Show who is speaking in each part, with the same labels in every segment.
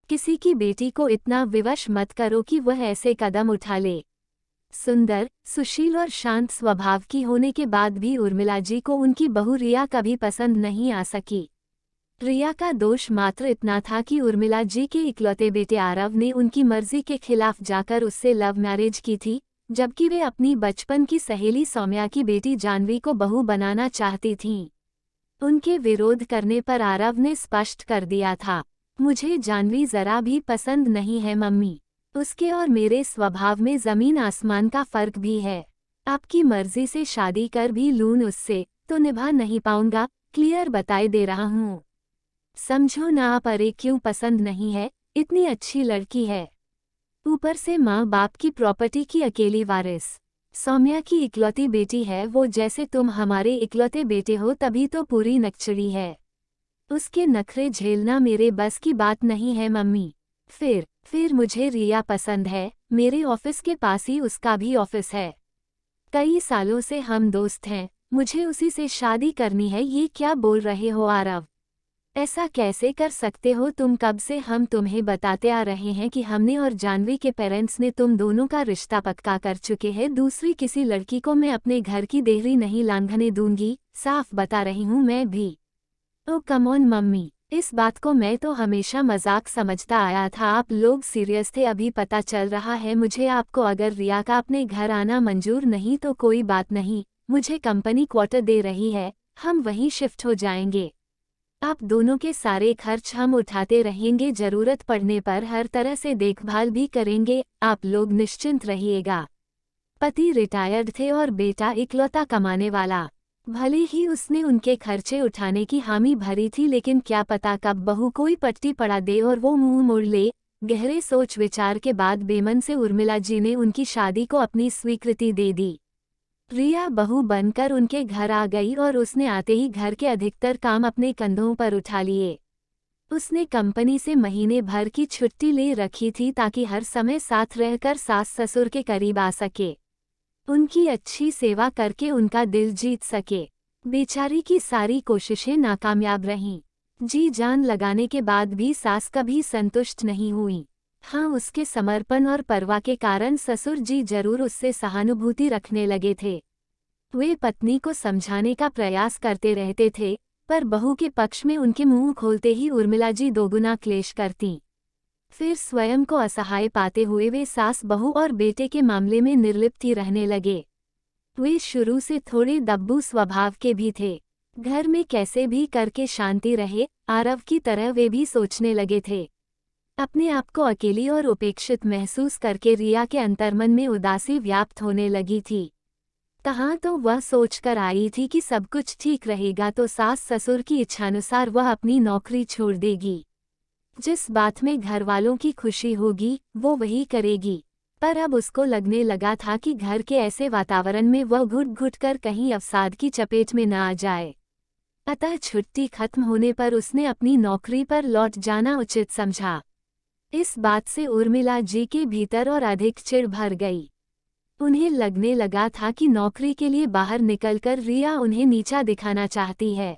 Speaker 1: किसी की बेटी को इतना विवश मत करो कि वह ऐसे कदम उठा ले। सुंदर, सुशील और शांत स्वभाव की होने के बाद भी उर्मिला जी को उनकी बहू रिया कभी पसंद नहीं आ सकी। रिया का दोष मात्र इतना था कि उर्मिला जी के इकलौते बेटे आरव ने उनकी मर्जी के खिलाफ जाकर उससे लव मैरिज की थी, जबकि वे अपनी बचपन की सहेली सौम्या की बेटी जानवी को बहू बनाना चाहती थीं। उनके विरोध करने पर आरव ने स्पष्ट कर दिया था, मुझे जानवी जरा भी पसंद नहीं है मम्मी। उसके और मेरे स्वभाव में जमीन आसमान का फर्क भी है। आपकी मर्जी से शादी कर भी लूं उससे तो निभा नहीं पाऊंगा, क्लियर बताए दे रहा हूँ। समझो ना आप, अरे क्यों पसंद नहीं है, इतनी अच्छी लड़की है, ऊपर से माँ बाप की प्रॉपर्टी की अकेली वारिस, सौम्या की इकलौती बेटी है वो, जैसे तुम हमारे इकलौते बेटे हो तभी तो पूरी नकचड़ी है। उसके नखरे झेलना मेरे बस की बात नहीं है मम्मी। फिर मुझे रिया पसंद है, मेरे ऑफिस के पास ही उसका भी ऑफिस है, कई सालों से हम दोस्त हैं, मुझे उसी से शादी करनी है। ये क्या बोल रहे हो आरव, ऐसा कैसे कर सकते हो तुम? कब से हम तुम्हें बताते आ रहे हैं कि हमने और जानवी के पेरेंट्स ने तुम दोनों का रिश्ता पक्का कर चुके हैं। दूसरी किसी लड़की को मैं अपने घर की देहरी नहीं लांघने दूंगी, साफ बता रही हूँ मैं भी। ओ कम ऑन मम्मी, इस बात को मैं तो हमेशा मजाक समझता आया था, आप लोग सीरियस थे अभी पता चल रहा है मुझे आपको। अगर रिया का अपने घर आना मंजूर नहीं तो कोई बात नहीं, मुझे कंपनी क्वार्टर दे रही है, हम वहीं शिफ्ट हो जाएंगे। आप दोनों के सारे खर्च हम उठाते रहेंगे, जरूरत पड़ने पर हर तरह से देखभाल भी करेंगे, आप लोग निश्चिंत रहिएगा। पति रिटायर्ड थे और बेटा इकलौता कमाने वाला। भले ही उसने उनके खर्चे उठाने की हामी भरी थी, लेकिन क्या पता कब बहू कोई पट्टी पड़ा दे और वो मुंह मोड़ ले। गहरे सोच विचार के बाद बेमन से उर्मिला जी ने उनकी शादी को अपनी स्वीकृति दे दी। रिया बहू बनकर उनके घर आ गई और उसने आते ही घर के अधिकतर काम अपने कंधों पर उठा लिए। उसने कंपनी से महीने भर की छुट्टी ले रखी थी ताकि हर समय साथ रहकर सास ससुर के करीब आ सके, उनकी अच्छी सेवा करके उनका दिल जीत सके। बेचारी की सारी कोशिशें नाकामयाब रहीं। जी जान लगाने के बाद भी सास कभी संतुष्ट नहीं हुई। हाँ, उसके समर्पण और परवाह के कारण ससुर जी जरूर उससे सहानुभूति रखने लगे थे। वे पत्नी को समझाने का प्रयास करते रहते थे, पर बहू के पक्ष में उनके मुंह खोलते ही उर्मिला जी दोगुना क्लेश करतीं। फिर स्वयं को असहाय पाते हुए वे सास बहू और बेटे के मामले में निर्लिप्त ही रहने लगे। वे शुरू से थोड़े दब्बू स्वभाव के भी थे, घर में कैसे भी करके शांति रहे, आरव की तरह वे भी सोचने लगे थे। अपने आप को अकेली और उपेक्षित महसूस करके रिया के अंतर्मन में उदासी व्याप्त होने लगी थी। कहाँ तो वह सोचकर आई थी कि सब कुछ ठीक रहेगा तो सास ससुर की इच्छानुसार वह अपनी नौकरी छोड़ देगी, जिस बात में घरवालों की खुशी होगी वो वही करेगी। पर अब उसको लगने लगा था कि घर के ऐसे वातावरण में वह घुट घुट कर कहीं अवसाद की चपेट में न आ जाए। अतः छुट्टी खत्म होने पर उसने अपनी नौकरी पर लौट जाना उचित समझा। इस बात से उर्मिला जी के भीतर और अधिक चिढ़ भर गई। उन्हें लगने लगा था कि नौकरी के लिए बाहर निकलकर रिया उन्हें नीचा दिखाना चाहती है,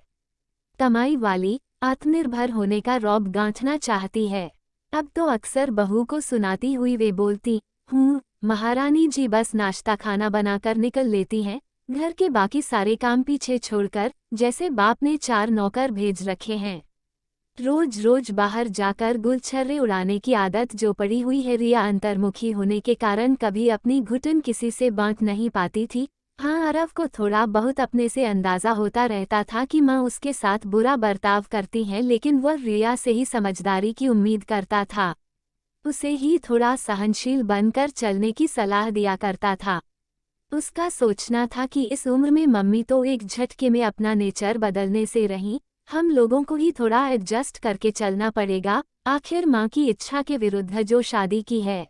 Speaker 1: कमाई वाली आत्मनिर्भर होने का रौब गांठना चाहती है। अब तो अक्सर बहू को सुनाती हुई वे बोलती, महारानी जी बस नाश्ता खाना बनाकर निकल लेती हैं, घर के बाकी सारे काम पीछे छोड़कर, जैसे बाप ने 4 नौकर भेज रखे हैं। रोज रोज बाहर जाकर गुलछर्रे उड़ाने की आदत जो पड़ी हुई है। रिया अंतर्मुखी होने के कारण कभी अपनी घुटन किसी से बांट नहीं पाती थी। हाँ, आरव को थोड़ा बहुत अपने से अंदाजा होता रहता था कि माँ उसके साथ बुरा बर्ताव करती हैं, लेकिन वह रिया से ही समझदारी की उम्मीद करता था, उसे ही थोड़ा सहनशील बनकर चलने की सलाह दिया करता था। उसका सोचना था कि इस उम्र में मम्मी तो एक झटके में अपना नेचर बदलने से रहीं, हम लोगों को ही थोड़ा एडजस्ट करके चलना पड़ेगा, आखिर माँ की इच्छा के विरुद्ध जो शादी की है।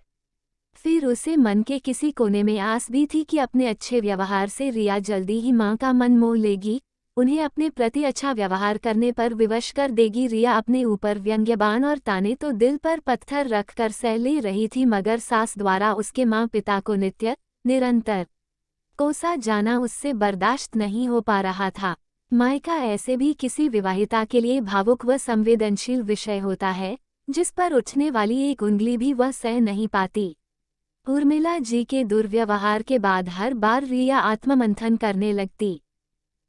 Speaker 1: फिर उसे मन के किसी कोने में आस भी थी कि अपने अच्छे व्यवहार से रिया जल्दी ही माँ का मन मोह लेगी, उन्हें अपने प्रति अच्छा व्यवहार करने पर विवश कर देगी। रिया अपने ऊपर व्यंग्यबान और ताने तो दिल पर पत्थर रखकर सह ले रही थी, मगर सास द्वारा उसके माँ पिता को नित्य निरंतर कोसा जाना उससे बर्दाश्त नहीं हो पा रहा था। मायका ऐसे भी किसी विवाहिता के लिए भावुक व संवेदनशील विषय होता है, जिस पर उठने वाली एक उंगली भी वह सह नहीं पाती। उर्मिला जी के दुर्व्यवहार के बाद हर बार रिया आत्ममंथन करने लगती।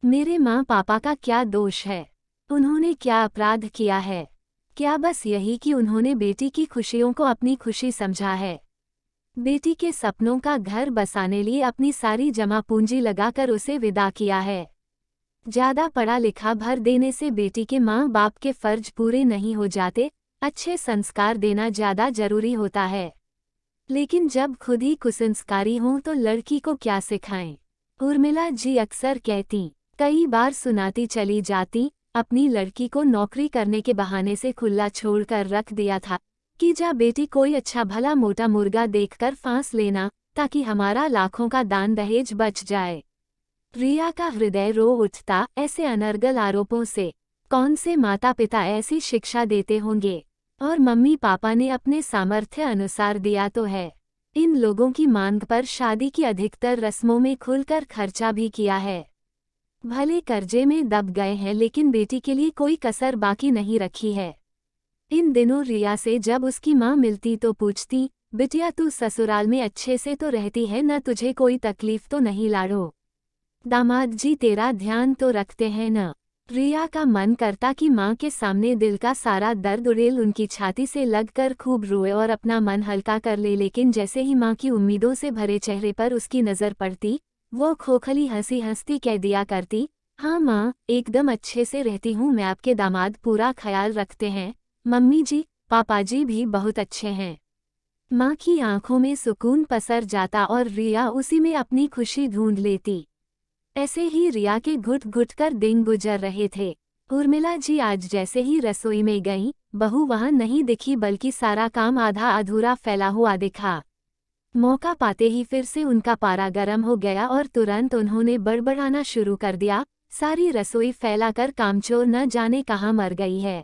Speaker 1: मेरे माँ पापा का क्या दोष है? उन्होंने क्या अपराध किया है? क्या बस यही कि उन्होंने बेटी की खुशियों को अपनी खुशी समझा है? बेटी के सपनों का घर बसाने लिए अपनी सारी जमा पूंजी लगाकर उसे विदा किया है। ज्यादा पढ़ा लिखा भर देने से बेटी के माँ बाप के फर्ज पूरे नहीं हो जाते, अच्छे संस्कार देना ज्यादा जरूरी होता है। लेकिन जब खुद ही कुसंस्कारी हों तो लड़की को क्या सिखाएं? उर्मिला जी अक्सर कहती, कई बार सुनाती चली जाती, अपनी लड़की को नौकरी करने के बहाने से खुला छोड़कर रख दिया था कि जा बेटी कोई अच्छा भला मोटा मुर्गा देखकर फांस लेना, ताकि हमारा लाखों का दान दहेज बच जाए। रिया का हृदय रो उठता ऐसे अनर्गल आरोपों से। कौन से माता पिता ऐसी शिक्षा देते होंगे? और मम्मी पापा ने अपने सामर्थ्य अनुसार दिया तो है। इन लोगों की मांग पर शादी की अधिकतर रस्मों में खुलकर खर्चा भी किया है। भले कर्जे में दब गए हैं लेकिन बेटी के लिए कोई कसर बाकी नहीं रखी है। इन दिनों रिया से जब उसकी माँ मिलती तो पूछती, बिटिया तू ससुराल में अच्छे से तो रहती है न, तुझे कोई तकलीफ तो नहीं लाड़ो? दामाद जी तेरा ध्यान तो रखते हैं न? रिया का मन करता कि माँ के सामने दिल का सारा दर्द उड़ेल उनकी छाती से लगकर खूब रोए और अपना मन हल्का कर ले, लेकिन जैसे ही माँ की उम्मीदों से भरे चेहरे पर उसकी नज़र पड़ती, वो खोखली हंसी हंसती कह दिया करती, हाँ माँ, एकदम अच्छे से रहती हूँ मैं, आपके दामाद पूरा ख्याल रखते हैं, मम्मी जी पापा जी भी बहुत अच्छे हैं। माँ की आंखों में सुकून पसर जाता और रिया उसी में अपनी खुशी ढूंढ लेती। ऐसे ही रिया के घुट घुट कर दिन गुजर रहे थे। उर्मिला जी आज जैसे ही रसोई में गईं, बहू वहां नहीं दिखी बल्कि सारा काम आधा अधूरा फैला हुआ दिखा। मौका पाते ही फिर से उनका पारा गर्म हो गया और तुरंत उन्होंने बड़बड़ाना शुरू कर दिया, सारी रसोई फैलाकर कामचोर न जाने कहाँ मर गई है।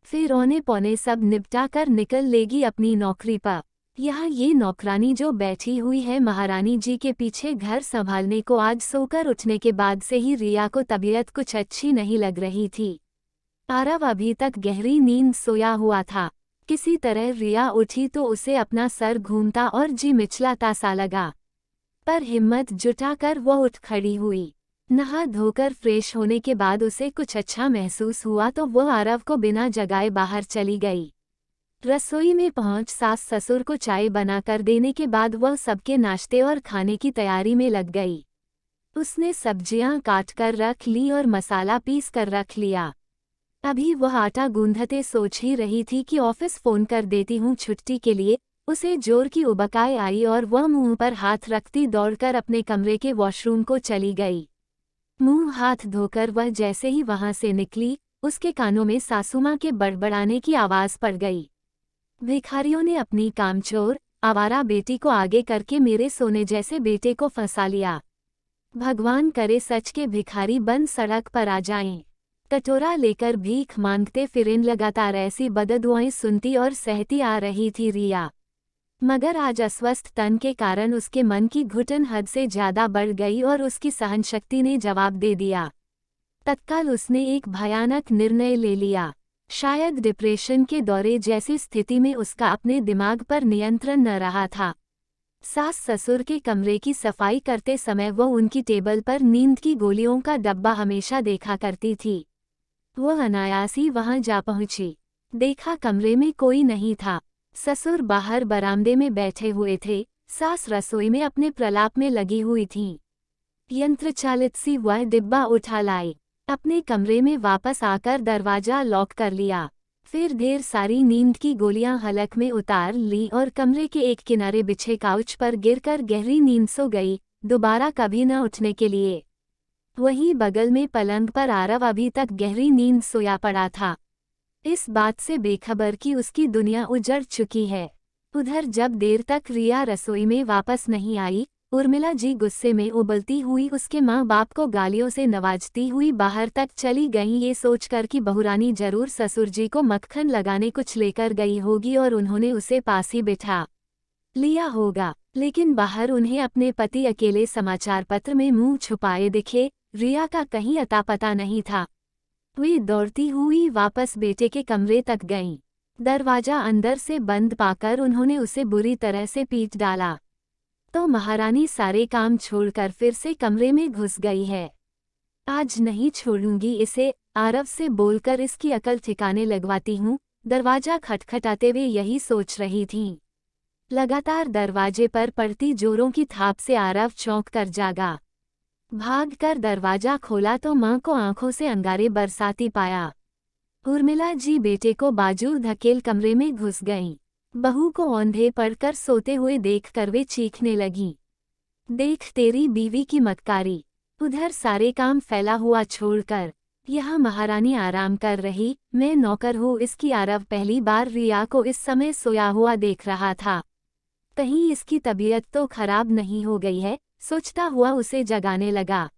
Speaker 1: फिर औने पौने सब निपटा कर निकल लेगी अपनी नौकरी पर। यहाँ ये नौकरानी जो बैठी हुई है महारानी जी के पीछे घर संभालने को, आज सोकर उठने के बाद से ही रिया को तबीयत कुछ अच्छी नहीं लग रही थी। आरव अभी तक गहरी नींद सोया हुआ था। किसी तरह रिया उठी तो उसे अपना सर घूमता और जी मिचलाता सा लगा, पर हिम्मत जुटाकर वो उठ खड़ी हुई। नहा धोकर फ्रेश होने के बाद उसे कुछ अच्छा महसूस हुआ तो वो आरव को बिना जगाए बाहर चली गई। रसोई में पहुंच सास ससुर को चाय बनाकर देने के बाद वह सबके नाश्ते और खाने की तैयारी में लग गई। उसने सब्जियां काट कर रख ली और मसाला पीस कर रख लिया। अभी वह आटा गूंधते सोच ही रही थी कि ऑफिस फोन कर देती हूँ छुट्टी के लिए। उसे जोर की उबकाई आई और वह मुंह पर हाथ रखती दौड़कर अपने कमरे के वॉशरूम को चली गई। मुंह हाथ धोकर वह जैसे ही वहां से निकली, उसके कानों में सासुमां के बड़बड़ाने की आवाज पड़ गई। भिखारियों ने अपनी कामचोर आवारा बेटी को आगे करके मेरे सोने जैसे बेटे को फंसा लिया। भगवान करे सच के भिखारी बन सड़क पर आ जाएं। कटोरा लेकर भीख मांगते फिर लगातार ऐसी बददुआएं सुनती और सहती आ रही थी रिया। मगर आज अस्वस्थ तन के कारण उसके मन की घुटन हद से ज्यादा बढ़ गई और उसकी सहनशक्ति ने जवाब दे दिया। तत्काल उसने एक भयानक निर्णय ले लिया। शायद डिप्रेशन के दौरे जैसी स्थिति में उसका अपने दिमाग पर नियंत्रण न रहा था। सास ससुर के कमरे की सफाई करते समय वो उनकी टेबल पर नींद की गोलियों का डब्बा हमेशा देखा करती थी। वह अनायास ही वहां जा पहुंची। देखा कमरे में कोई नहीं था। ससुर बाहर बरामदे में बैठे हुए थे, सास रसोई में अपने प्रलाप में लगी हुई थीं। यंत्रचालित सी वह डिब्बा उठा लाई, अपने कमरे में वापस आकर दरवाजा लॉक कर लिया। फिर ढेर सारी नींद की गोलियां हलक में उतार ली और कमरे के एक किनारे बिछे काउच पर गिरकर गहरी नींद सो गई, दोबारा कभी न उठने के लिए। वहीं बगल में पलंग पर आरव अभी तक गहरी नींद सोया पड़ा था, इस बात से बेखबर कि उसकी दुनिया उजड़ चुकी है। उधर जब देर तक रिया रसोई में वापस नहीं आई, उर्मिला जी गुस्से में उबलती हुई उसके माँ बाप को गालियों से नवाजती हुई बाहर तक चली गईं, ये सोचकर कि बहुरानी जरूर ससुर जी को मक्खन लगाने कुछ लेकर गई होगी और उन्होंने उसे पास ही बिठा लिया होगा। लेकिन बाहर उन्हें अपने पति अकेले समाचार पत्र में मुंह छुपाए दिखे। रिया का कहीं अता पता नहीं था। वे दौड़ती हुई वापस बेटे के कमरे तक गईं। दरवाजा अंदर से बंद पाकर उन्होंने उसे बुरी तरह से पीट डाला। तो महारानी सारे काम छोड़कर फिर से कमरे में घुस गई है। आज नहीं छोड़ूंगी इसे, आरव से बोलकर इसकी अकल ठिकाने लगवाती हूँ, दरवाजा खटखटाते हुए यही सोच रही थी। लगातार दरवाजे पर पड़ती जोरों की थाप से आरव चौंक कर जागा। भागकर दरवाजा खोला तो मां को आंखों से अंगारे बरसाती पाया। उर्मिला जी बेटे को बाजू धकेल कमरे में घुस गईं। बहू को औंधे पड़कर सोते हुए देखकर वे चीखने लगीं। देख तेरी बीवी की मक्कारी। उधर सारे काम फैला हुआ छोड़कर यहाँ महारानी आराम कर रही, मैं नौकर हूँ इसकी। आरव पहली बार रिया को इस समय सोया हुआ देख रहा था। कहीं इसकी तबीयत तो खराब नहीं हो गई है, सोचता हुआ उसे जगाने लगा।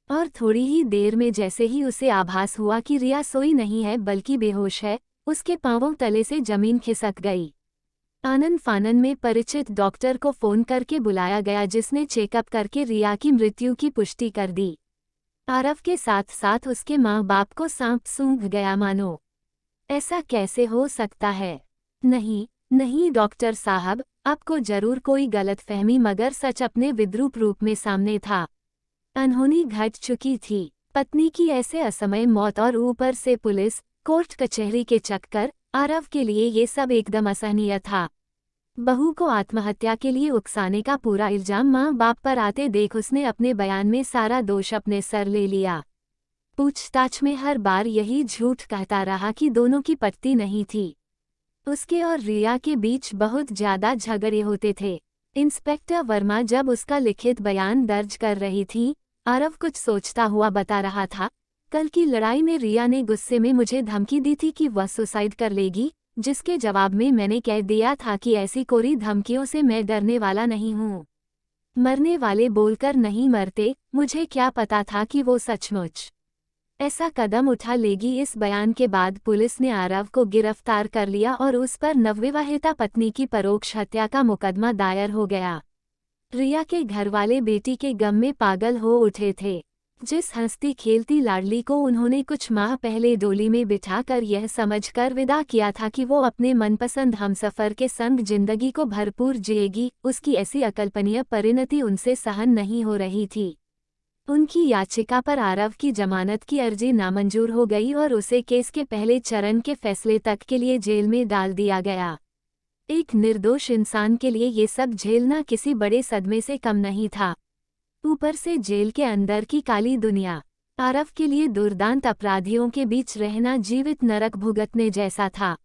Speaker 1: और थोड़ी ही देर में जैसे ही उसे आभास हुआ कि रिया सोई नहीं है बल्कि बेहोश है, उसके पांवों तले से जमीन खिसक गई। आनन फानन में परिचित डॉक्टर को फोन करके बुलाया गया, जिसने चेकअप करके रिया की मृत्यु की पुष्टि कर दी। आरव के साथ साथ उसके माँ बाप को सांप सूंघ गया मानो। ऐसा कैसे हो सकता है? नहीं नहीं डॉक्टर साहब, आपको जरूर कोई गलतफहमी, मगर सच अपने विद्रूप रूप में सामने था। अनहोनी घट चुकी थी। पत्नी की ऐसे असमय मौत और ऊपर से पुलिस कोर्ट कचहरी के चक्कर, आरव के लिए ये सब एकदम असहनीय था। बहू को आत्महत्या के लिए उकसाने का पूरा इल्जाम माँ बाप पर आते देख उसने अपने बयान में सारा दोष अपने सर ले लिया। पूछताछ में हर बार यही झूठ कहता रहा कि दोनों की पटती नहीं थी। उसके और रिया के बीच बहुत ज्यादा झगड़े होते थे। इंस्पेक्टर वर्मा जब उसका लिखित बयान दर्ज कर रही थी, आरव कुछ सोचता हुआ बता रहा था, कल की लड़ाई में रिया ने गुस्से में मुझे धमकी दी थी कि वह सुसाइड कर लेगी, जिसके जवाब में मैंने कह दिया था कि ऐसी कोरी धमकियों से मैं डरने वाला नहीं हूँ। मरने वाले बोलकर नहीं मरते, मुझे क्या पता था कि वो सचमुच ऐसा कदम उठा लेगी। इस बयान के बाद पुलिस ने आरव को गिरफ्तार कर लिया और उस पर नवविवाहिता पत्नी की परोक्ष हत्या का मुकदमा दायर हो गया। रिया के घरवाले बेटी के गम में पागल हो उठे थे। जिस हंसती खेलती लाडली को उन्होंने कुछ माह पहले डोली में बिठाकर यह समझकर विदा किया था कि वो अपने मनपसंद हमसफर के संग जिंदगी को भरपूर जिएगी, उसकी ऐसी अकल्पनीय परिणति उनसे सहन नहीं हो रही थी। उनकी याचिका पर आरव की जमानत की अर्जी नामंजूर हो गई और उसे केस के पहले चरण के फैसले तक के लिए जेल में डाल दिया गया। एक निर्दोष इंसान के लिए ये सब झेलना किसी बड़े सदमे से कम नहीं था। ऊपर से जेल के अंदर की काली दुनिया। आरव के लिए दुर्दांत अपराधियों के बीच रहना जीवित नरक भुगतने जैसा था।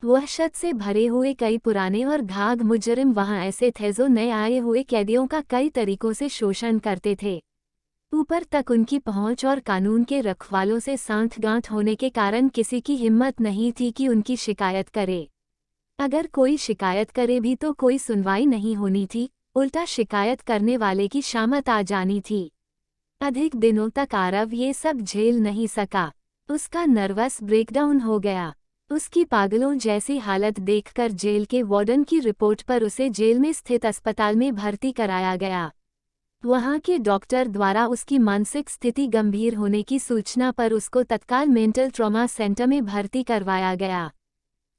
Speaker 1: वहशत से भरे हुए कई पुराने और घाघ मुजरिम वहां ऐसे थे जो नए आए हुए कैदियों का कई तरीकों से शोषण करते थे। ऊपर तक उनकी पहुंच और कानून के रखवालों से सांठगांठ होने के कारण किसी की हिम्मत नहीं थी कि उनकी शिकायत करे। अगर कोई शिकायत करे भी तो कोई सुनवाई नहीं होनी थी, उल्टा शिकायत करने वाले की शामत आ जानी थी। अधिक दिनों तक आरव ये सब झेल नहीं सका। उसका नर्वस ब्रेकडाउन हो गया। उसकी पागलों जैसी हालत देखकर जेल के वार्डन की रिपोर्ट पर उसे जेल में स्थित अस्पताल में भर्ती कराया गया। वहां के डॉक्टर द्वारा उसकी मानसिक स्थिति गंभीर होने की सूचना पर उसको तत्काल मेंटल ट्रॉमा सेंटर में भर्ती करवाया गया।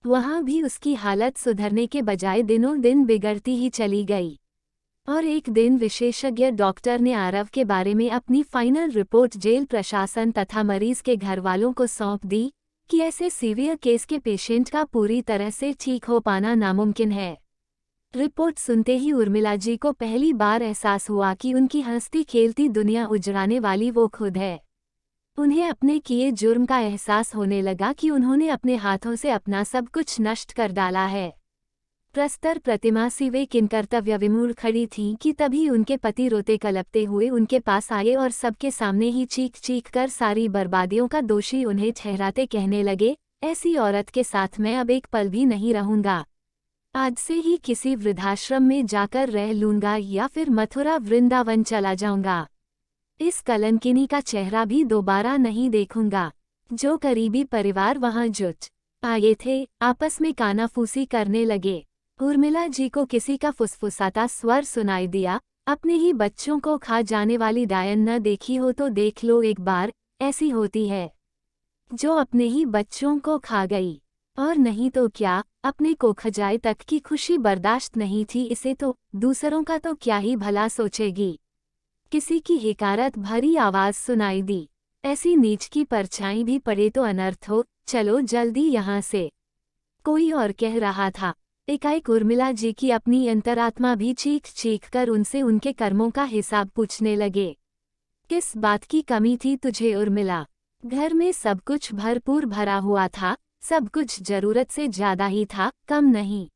Speaker 1: वहां भी उसकी हालत सुधरने के बजाय दिनों दिन बिगड़ती ही चली गई। और एक दिन विशेषज्ञ डॉक्टर ने आरव के बारे में अपनी फाइनल रिपोर्ट जेल प्रशासन तथा मरीज के घरवालों को सौंप दी कि ऐसे सीवियर केस के पेशेंट का पूरी तरह से ठीक हो पाना नामुमकिन है। रिपोर्ट सुनते ही उर्मिला जी को पहली बार एहसास हुआ कि उनकी हंसती खेलती दुनिया उजड़ाने वाली वो खुद है। उन्हें अपने किए जुर्म का एहसास होने लगा कि उन्होंने अपने हाथों से अपना सब कुछ नष्ट कर डाला है। प्रस्तर प्रतिमा सी वे किंकर्तव्य विमूढ़ खड़ी थीं कि तभी उनके पति रोते कलपते हुए उनके पास आए और सबके सामने ही चीख चीख कर सारी बर्बादियों का दोषी उन्हें ठहराते कहने लगे, ऐसी औरत के साथ मैं अब एक पल भी नहीं रहूंगा। आज से ही किसी वृद्धाश्रम में जाकर रह लूंगा या फिर मथुरा वृंदावन चला जाऊंगा। इस कलंकिनी का चेहरा भी दोबारा नहीं देखूंगा। जो करीबी परिवार वहां जुट आए थे आपस में कानाफूसी करने लगे। उर्मिला जी को किसी का फुसफुसाता स्वर सुनाई दिया, अपने ही बच्चों को खा जाने वाली डायन न देखी हो तो देख लो एक बार, ऐसी होती है जो अपने ही बच्चों को खा गई। और नहीं तो क्या, अपने को खजाए तक की खुशी बर्दाश्त नहीं थी इसे तो, दूसरों का तो क्या ही भला सोचेगी। किसी की हिकारत भरी आवाज सुनाई दी, ऐसी नीच की परछाई भी पड़े तो अनर्थ हो, चलो जल्दी यहाँ से। कोई और कह रहा था। एकाएक उर्मिला जी की अपनी अंतरात्मा भी चीख चीख कर उनसे उनके कर्मों का हिसाब पूछने लगे। किस बात की कमी थी तुझे उर्मिला? घर में सब कुछ भरपूर भरा हुआ था, सब कुछ जरूरत से ज्यादा ही था, कम नहीं।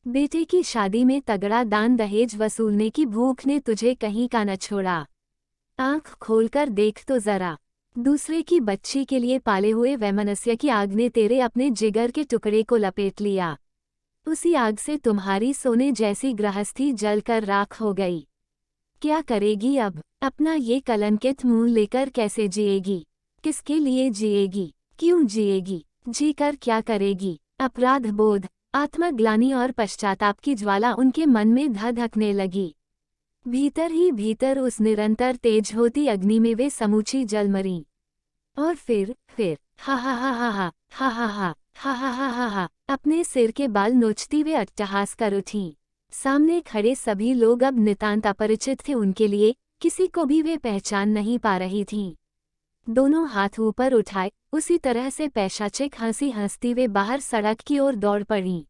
Speaker 1: बेटे की शादी में तगड़ा दान दहेज वसूलने की भूख ने तुझे कहीं का न छोड़ा। आंख खोलकर देख तो जरा, दूसरे की बच्ची के लिए पाले हुए वैमनस्य की आग ने तेरे अपने जिगर के टुकड़े को लपेट लिया। उसी आग से तुम्हारी सोने जैसी गृहस्थी जलकर राख हो गई। क्या करेगी अब? अपना ये कलंकित मुंह लेकर कैसे जिएगी? किसके लिए जिएगी? क्यों जिएगी? जीकर क्या करेगी? अपराध बोध, आत्मग्लानि और पश्चाताप की ज्वाला उनके मन में धधकने लगी। भीतर ही भीतर उस निरंतर तेज होती अग्नि में वे समूची जल मरीं। और फिर हा हा हा हा हा हा हा हा हा हा हा हा हा अपने सिर के बाल नोचती वे अट्टहास कर उठीं। सामने खड़े सभी लोग अब नितांत अपरिचित थे उनके लिए, किसी को भी वे पहचान नहीं पा रही थीं। दोनों हाथ ऊपर उठाए उसी तरह से पैशाचिक हंसी हंसती वे बाहर सड़क की ओर दौड़ पड़ीं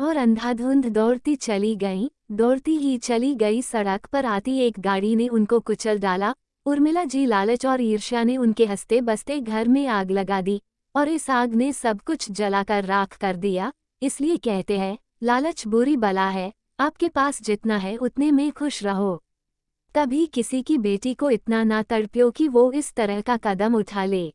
Speaker 1: और अंधाधुंध दौड़ती चली गईं। दौड़ती ही चली गई सड़क पर आती एक गाड़ी ने उनको कुचल डाला। उर्मिला जी लालच और ईर्ष्या ने उनके हंसते बसते घर में आग लगा दी और इस आग ने सब कुछ जलाकर राख कर दिया। इसलिए कहते हैं, लालच बुरी बला है, आपके पास जितना है उतने में खुश रहो। कभी किसी की बेटी को इतना ना तड़पियो कि वो इस तरह का कदम उठा ले।